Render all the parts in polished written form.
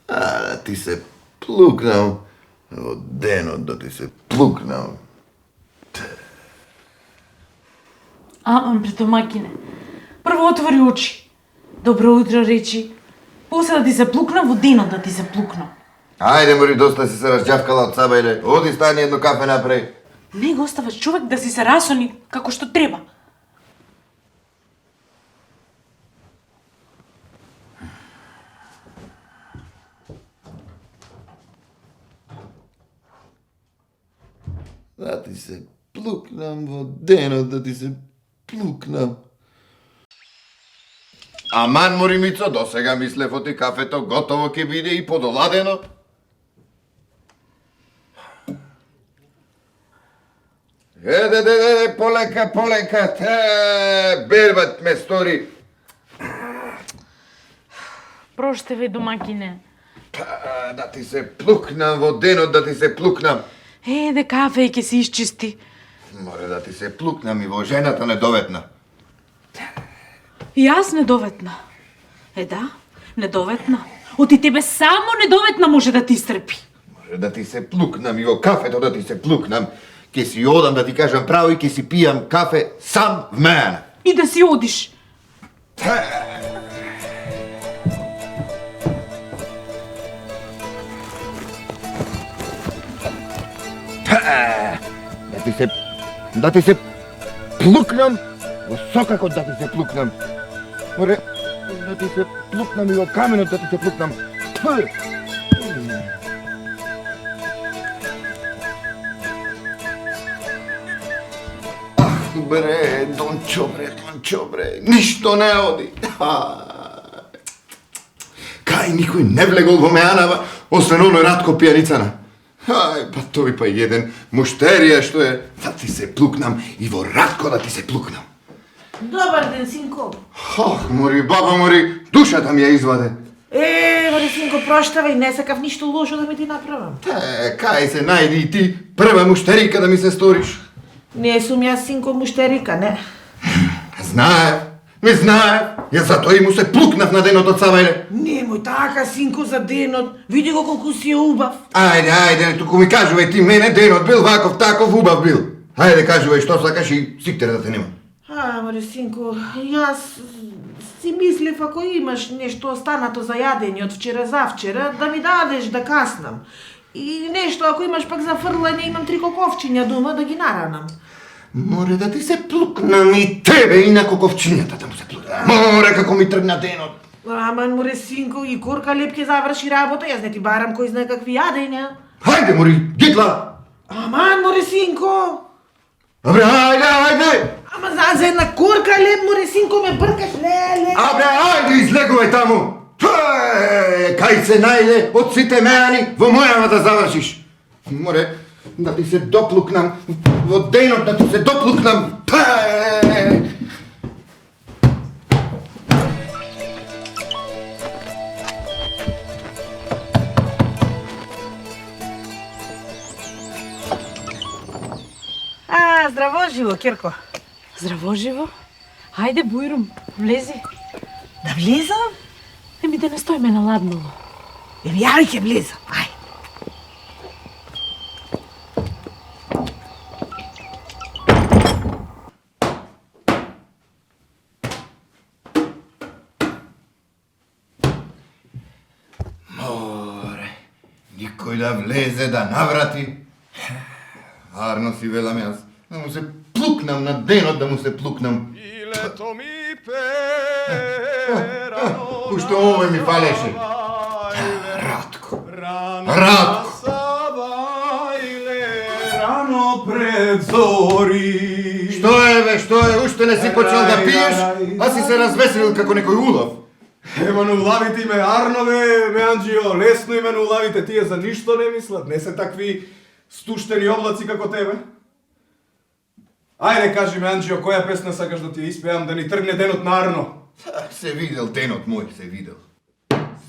Да ти се плукнам. Од денот да ти се плукнам. Прето макине. Прво отвори очи. Добро утро речи. После да ти се плукнам, во денот да ти се плукнам. Ајде, мори, доста си се разđавкала од сабајле. Оди, стани едно кафе направи. Не го оставаш човек да си се расони како што треба. Да ти се плукнам во денот, да ти се плукнам. Аман, мори, Мицо, досега мислев оти кафето готово ќе биде и подоладено. Еде, полека, бербат ме стори. Проштеве, домакине. Да ти се плукнам во денот, да ти се плукнам. Еде кафе и ќе се исчисти. Море да ти се плукнам и во жената недоветна. И јас недоветна. Да, недоветна. Оти тебе само недоветна може да ти стрпи. Може да ти се плукнам и во кафето да ти се плукнам. Ке си одам да ти кажам право и ке си пијам кафе сам в мене. И да си одиш. Да ти се плукнам, во сокакот да ти се плукнам. Море, да ти се плукнам и во каменот да ти се плукнам. Ах, бре, Дончо, бре, ништо не оди. Кај никој не влегол во меанава, освен оној Радко пијаницана. Ај, па тој па еден муштерија што е, да ти се плукнам и во Радко да ти се плукнам. Добар ден, синко. Ах, мори, баба, мори, душата ми ја изваде. Мори, синко, проштавај, не сакав ништо лошо да ми ти направам. Кај се најди и ти, прва муштерика да ми се сториш. Не сум јас, синко, муштерика, не. Знаев, јас затоа и му се плукнав на денот од сабајле. Немој така, синко, за денот. Види го колку си е убав. Ајде, туку ми кажувај ти мене, денот бил ваков, таков, убав бил. Ајде, кажувај што сакаш и сиктер да те нема. Мори, синко, јас си мислев ако имаш нешто останато за јадење од вчера завчера, да ми дадеш да каснам. И нешто ако имаш пак за фрлање, имам 3 коковчиња дома да ги наранам. Море да ти се плукнам и тебе и на коковчињата да му се плукнам. Море како ми тргна денот. Аман, море, синко, и Корка леп ќе заврши работа, јас не ти барам кој знае какви јадења. Хајде, мори, гитла! Аман, море, синко! Абре, ајде! Ама за една Корка леп, море, синко, ме бркаш, леле! Абре, ајде, излегувај таму! Кај се најде од сите меани во мојава да завршиш. Море, да ти се доплукнам, во денот да ти се доплукнам. Здраво живо, Кирко. Здраво живо. Хајде, бујрум, влези. Да влезам? Да не стоиме наладнало. Јај ќе влезам, ај. Море, никој да влезе, да наврати. Арно си велам јас, да му се плукнам на денот, да му се плукнам. И лето ми пера, Уште овој ми фалеше. Радко. Рано пред зори. Што е, бе, што е? Уште не си почел да пиеш, а си се развеселил како некој улов. Ема улавите ме Арнове, ме Анджио, лесно име улавите, тие за ништо не мислат, не се такви стуштени облаци како тебе. Ајде кажи ме Анджио, која песна сакаш да ти испеам да ни тргне денот на Арно? Се видел денот мој, се видел.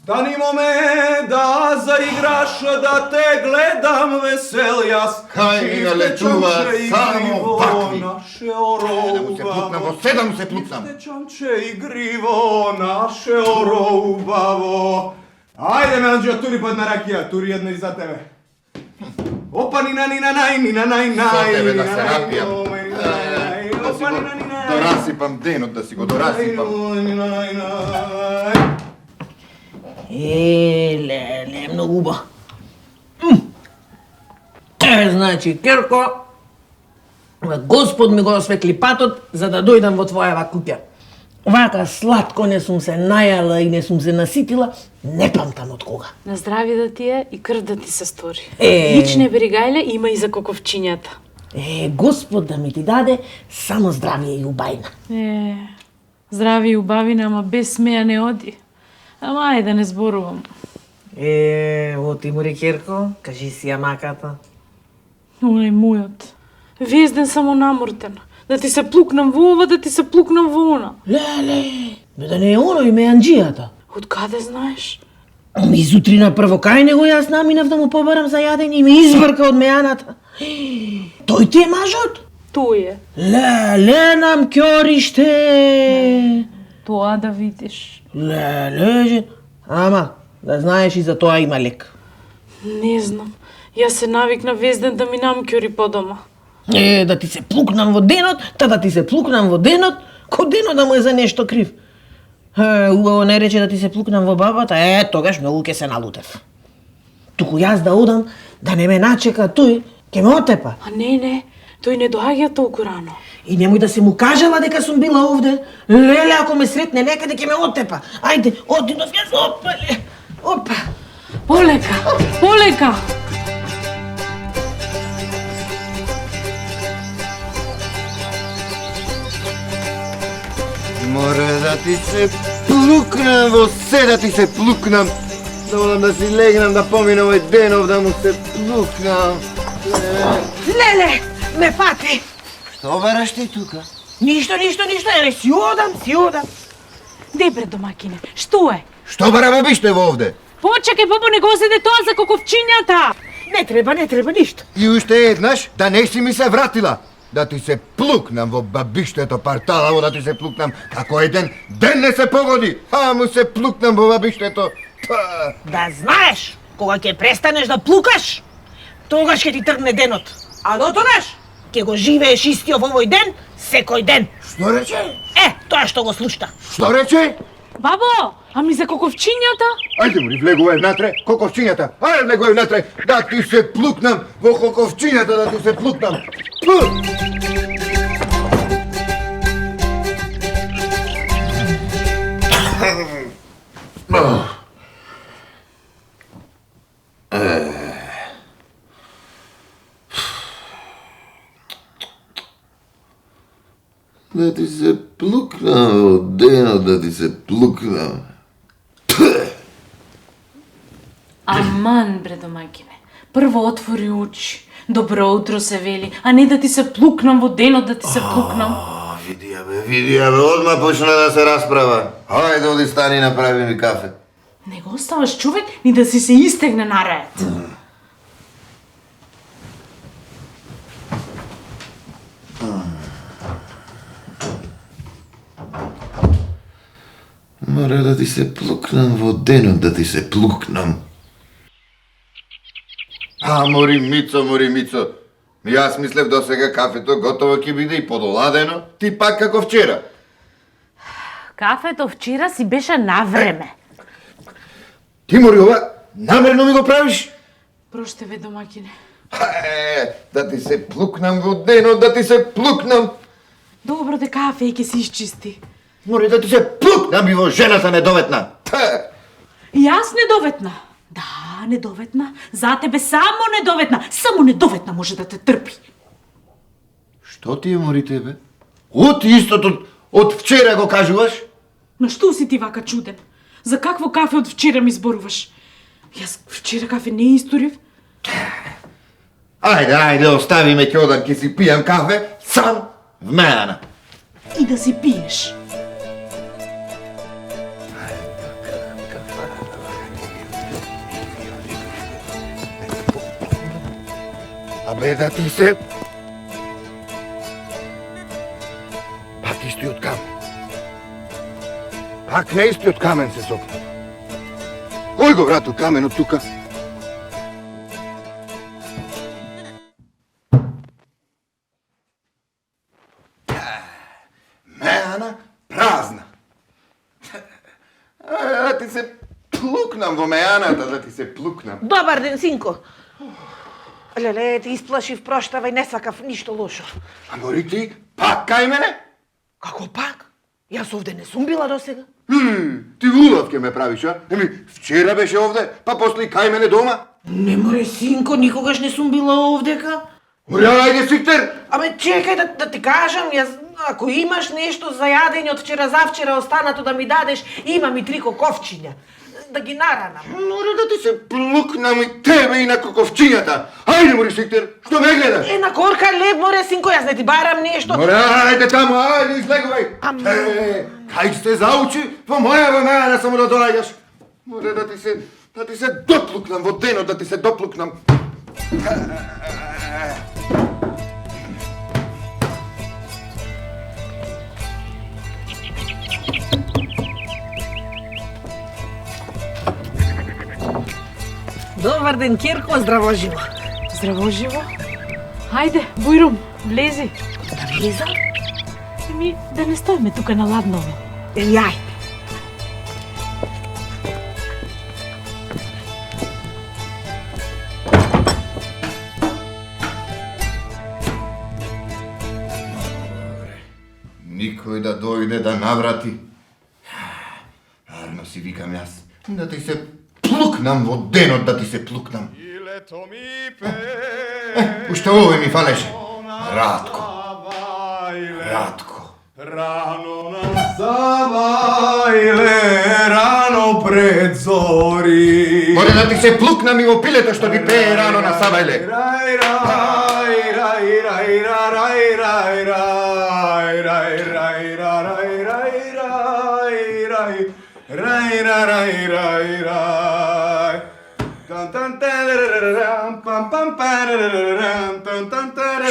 Станимо ме да заиграш, да те гледам весел јас. Кај ми налетува само вакви. Наше Да му се плукнам во седа, му се плукнам. Чифте чамче игриво, наше ороубаво. Ајде, Меланџио, тури по една ракија, тури една и за тебе. Опа, нина, нина, нај, нина, нај, нај. Со тебе да се напијам. Да си Опа, го нина, нина, нај. дорасипам денот, да си го дорасипам. Нина, нај, нај. Леле, многу убаво. Значи, Керко, Господ ми го осветли патот за да дојдам во твојава куќа. Вака сладко не сум се најала и не сум се наситила, не памтам од кога. На здрави да ти е и крв да ти се стори. Е. Личне беригајле има и за коковчињата. Господ да ми ти даде само здравие и убајна. Здрави и убавина, ама без смеја не оди. Ама ајде да не зборувам. Оти му Керко, кажи си ја маката. Онај мојот. Везден само намортен. Да ти се плукнам во ова, да ти се плукнам во она. Леле, да не е оној меанџијата. Од каде знаеш? И сутрина прво кај него јас наминав да му побарам за јадење и ме избрка од меаната. Тој ти е мажот? Тој е. Леле, нам кјориште. Тоа да видиш. Леле, ама, да знаеш и за тоа има лек. Не знам. Јас се навикна Везден да ми намкјори по дома. Да ти се плукнам во денот, та да ти се плукнам во денот, ко денот да му е за нешто крив. Убаво не рече да ти се плукнам во бабата, тогаш многу ке се налутев. Туку јас да одам, да не ме начека тој, ке ме отепа. А не, тој не доаѓа толку рано. И немој да се му кажала дека сум била овде. Леле, ако ме сретне некаде ке ме отепа. Ајде, одидов јас, опа. Полека! Море да ти се плукнам во се, да ти се плукнам. Да одам да си легнам, да поминам овој денов, да му се плукнам. Леле, ме фати. Што бараш ти тука? Ништо, си одам. Де пред домакине, што е? Што бара бабиште во овде? Почекај, бабо, не го седе тоа за коковчињата! Не треба ништо. И уште еднаш, да не си ми се вратила. Да ти се плукнам во бабиштето парталаво, да ти се плукнам како еден ден не се погоди. Му се плукнам во бабиштето. Да знаеш, кога ќе престанеш да плукаш, тогаш ќе ти тргне денот. А до тогаш, ќе го живееш истиот овој ден, секој ден. Што рече? Тоа што го слушта. Што рече? Бабо, ами за коковчињата? Ајде му, влегувај внатре, коковчињата. Ајде влегувај внатре, да ти се плукнам во коковчињата, да ти се плукнам. Да ти се плукнам во денот, да ти се плукнам. Аман, бре домакине. Прво отвори очи. Добро утро се вели, а не да ти се плукнам во денот, да ти се плукнам. Видија бе, одма почна да се расправа. Ајде, оди стани и направи ми кафе. Не го оставаш човек ни да си се истегне на ред. Мора да ти се плукнам во денот, да ти се плукнам. Мори Мицо. Јас мислев до сега кафето готово ќе биде и подоладено, ти пак како вчера. Кафето вчера си беше на време. Ти мори ова, намерно ми го правиш? Проште ве домакине. Да ти се плукнам во денот, да ти се плукнам. Добро де кафе и ќе се изчисти. Мори да ти се плукнам и во жената недоветна. И јас недоветна. Да, недоветна. За тебе само недоветна. Само недоветна може да те трпи. Што ти е, мори тебе? От истото од вчера го кажуваш? На што си ти вака чуден? За какво кафе од вчера ми зборуваш? Јас вчера кафе не историв. Ајде, остави ме, ќе одам, ќе си пијам кафе сам в мене. И да си пиеш. Абе да ти се... Пак истиот камен. Пак не истиот камен се сопна. Кој го вратил каменот тука? Меана празна. Да ти се плукнам во меаната, да ти се плукнам. Добар ден, синко. Леле, ти исплашив, проштавај, не сакав ништо лошо. А нори ти пак кај мене? Како пак? Јас овде не сум била досега. Ти лудав ке ме правиш, а? Вчера беше овде, па после и кај мене дома. Не море, синко, никогаш не сум била овдека. Море, ајде, Сиктер! Абе, чекај да ти кажам, јас, ако имаш нешто за јадење од вчера завчера останато да ми дадеш, имам и 3 коковчиња. Да ги наранам. Море да ти се плукнам и тебе и на коковчињата. Ајде, море, Сиктер, што ме гледаш? На корка леп, море, синко, јас не ти барам нешто. Море, ајде таму, ајде, излегувај. Кај сте заучи, во моја меана само да доаѓаш. Море да ти се доплукнам во денот, да ти се доплукнам. Добар ден, Кирко, здраво живо. Здраво живо? Хајде, Бујрум, влези. Да влезам? Да не стоиме тука на ладново. Јај. Никој да дојде да наврати. Арно си викам јас. Да ти се плукнам во денот, да ти се плукнам. И лето ми пее. Уште овој ми фалеше. Радко. Радко. Рано нам завајле, рано пред зори. Море да ти се плукнам и во пилето што ти пее рано на Савајле. Рај, рај, рај, рај, рај, рај, рај, рај, рај, рај, рај, рај, рај, рај, рај, рај, рај.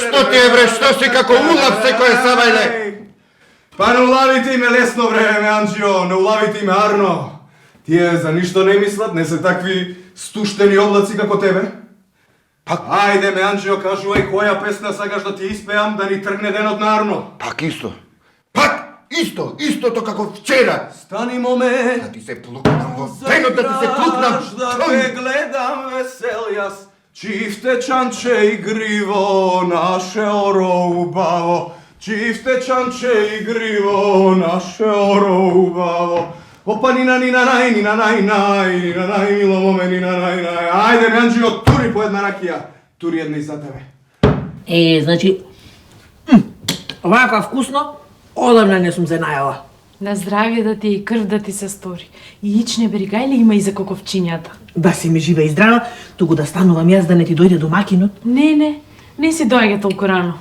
Што ти е бре, што си како улав секој Савајле? Па не улавите име лесно време, Анджио, не улавите име Арно. Тие за ништо не мислат, не се такви стуштени облаци како тебе. Пак, Ајде ме, Анджио, кажувај која песна сакаш да ти испеам да ни тргне денот на Арно. пак исто. Пак исто, истото како вчера. Стани момент, Да ти се плукнам во денот, да ти се плукнам. да те гледам весел јас. Чифте чанче игриво, наше оро убаво. Чифте чанче игриво, наше оро убаво. Опа, нина, нина, нај, нина, нај, нај, нина, нај, мило моме, нина, нај, нај. Ајде, ме, Анджио, тури по една ракија. Тури една и за тебе. Значи, овака вкусно, одамна не сум се најала. На здравје да ти и крв да ти се стори. И ич не бригај ли има и за коковчињата? Да си ми жива и здрава, туку да станувам јас да не ти дојде домакинот. Не си доаѓа толку рано.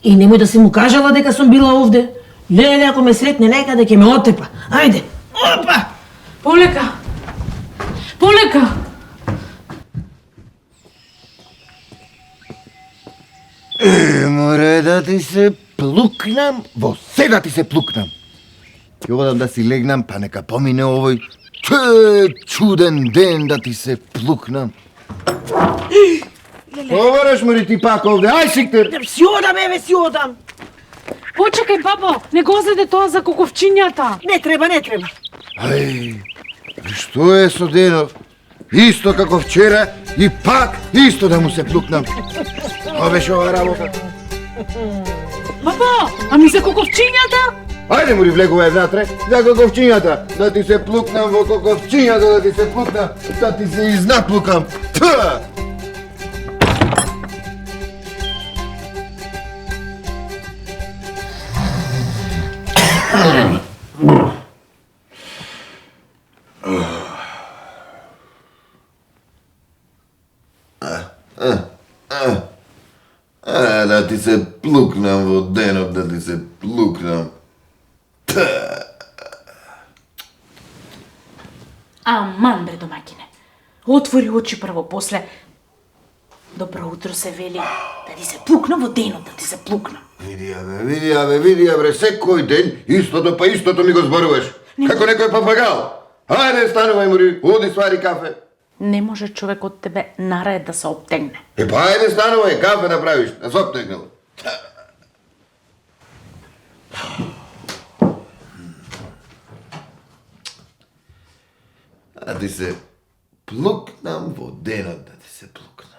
И немој да си му кажала дека сум била овде. Леле, ако ме сретне некаде, ќе ме отепа. Ајде, опа! Полека! Полека! Море да ти се плукнам, во се да ти се плукнам. Ќе одам да си легнам, па нека помине овој чуден ден да ти се плукнам. Говориш море ти пак овде, ај Сиктер! Си одам, еве си одам. Почекај, бабо, не го заде тоа за коковчињата. Не треба, не треба. Ај, што е со денов? Исто како вчера и пак исто да му се плукнам. Ова беше ова работа. Бабо, ами за коковчињата? Ајде му влегувај внатре, за коковчињата, да ти се плукнам во коковчињата, да ти се плукнам, да ти се изнаплукам. Та! Да ти се плукнам во денот, да ти се плукнам. Аман, бре, домакине. Отвори очи прво, после... Добро утро се вели, да ти се плукна во денот, да ти се плукна. Види ја бре, секој ден истото па истото ми го зборуваш. Како некој папагал. Ајде, станувај мори, оди свари кафе. Не може човек од тебе наред да се обтегне. Па ајде, станувај, кафе направиш, да се обтегнал. А ти се плукнам во денот, да ти се плукнам.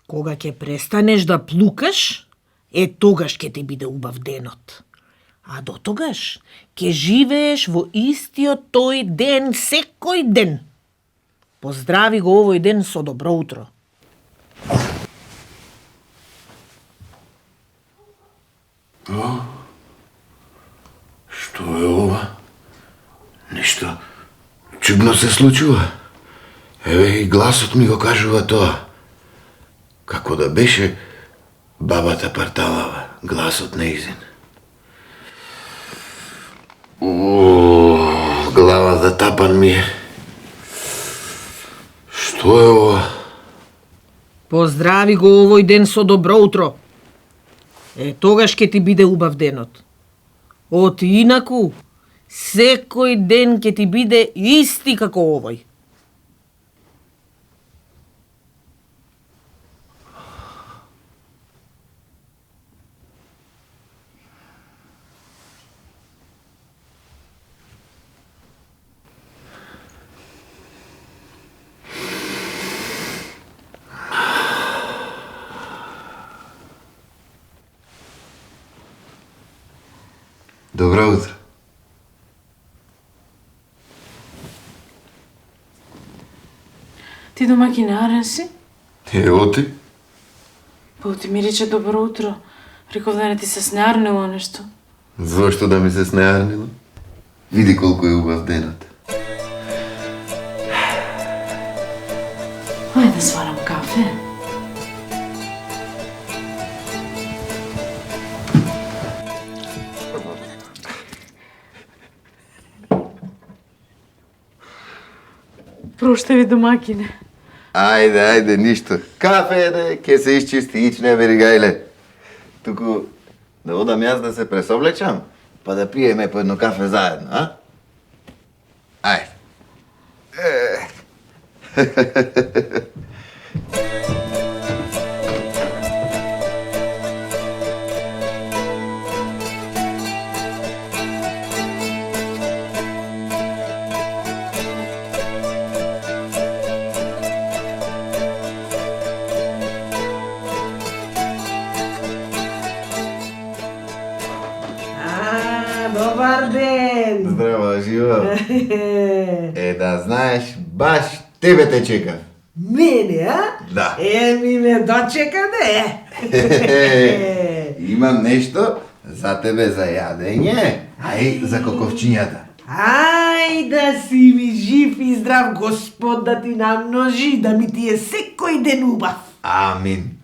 Кога ќе престанеш да плукаш, тогаш ќе ти биде убав денот. А до тогаш ќе живееш во истиот тој ден секој ден. Поздрави го овој ден со добро утро. Што е ова? Нешто чудно се случува. Еве и гласот ми го кажува тоа. Како да беше бабата Парталава, гласот неизин. Главата тапан ми е. Што е ова? Поздрави го овој ден со добро утро. Тогаш ќе ти биде убав денот. Од инаку, секој ден ќе ти биде исти како овој. Добро утро. Ти домаќине Арен си? Ево ти. Па ти ми рече добро утро. Реков да не ти се снеарнило нешто. Зошто да ми се снеарнило? Види колку е убав денот. Ајде да сварам кафе. Проштави домакине. Ајде, ништо. Кафе е, ке се исчисти, ич не бери гајле. Туку да одам јас да се пресоблечам, па да пиеме по едно кафе заедно, а? Ајде. Добар ден! Здраво, живо! Да знаеш, баш тебе те чекав. Мене, а? Да. Ми ме дочека, не? Имам нешто за тебе за јадење, а и за коковчињата. Ај да си ми жив и здрав, Господ да ти намножи, да ми ти е секој ден убав. Амин.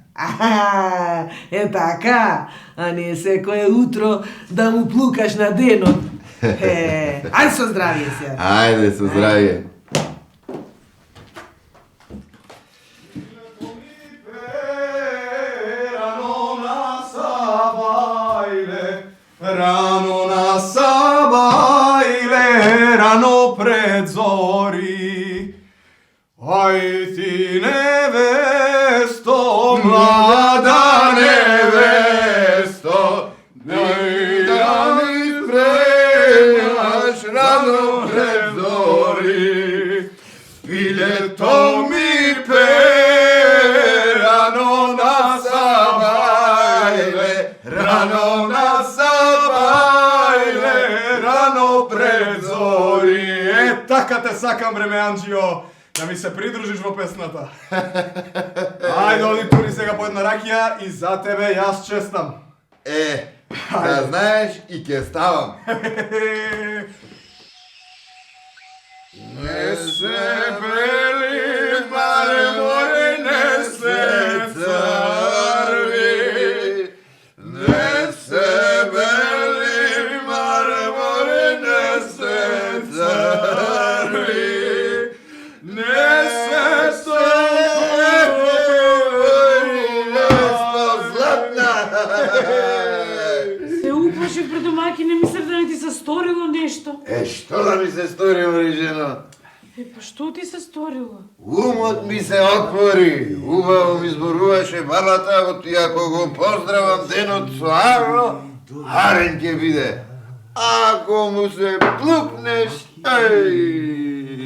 Така, а не секое утро да му плукаш на денот. Ај со здравје се. Ајде, со здравје. Rano na sabajle, rano pred zori. Aj ti nevesto, mlada nevesto, daj da mi spremaš rano pred zori. Pile to mi pe, rano na sabajle, rano na sabajle, rano pred zori. Така те сакам, бреме Анджио, да ми се придружиш во песната. Ајде, оди тури сега по една ракија и за тебе јас честам. Да знаеш и ќе ставам. Не се бели мармори, не се црви. Не се бели мармори, не се црви. Не се Се уплашив пред домаќине, мислев да не ти се сторило нешто. Што да ми се стори, мој жено? Па што ти се сторило? Умот ми се отвори, убаво ми зборуваше бабата, от и ако го поздравам денот со арно, арен ќе биде. Ако му се плукнеш,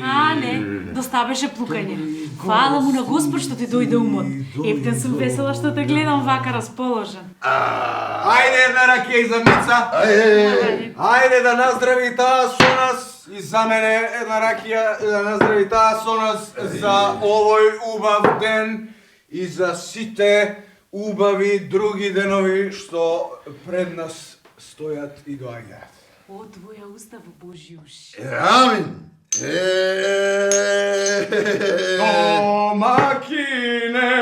А, не, доста беше плукање. Хвала му на Господ што ти дојде умот. Ептен сум весела што те гледам вака расположен. Ајде една ракија и за Мица. Ајде да наздрави таа со нас и за мене една ракија да наздрави таа со нас за овој убав ден и за сите убави други денови што пред нас стојат и доаѓаат. О, твоја уста во Божјуш. Амин. Домакине,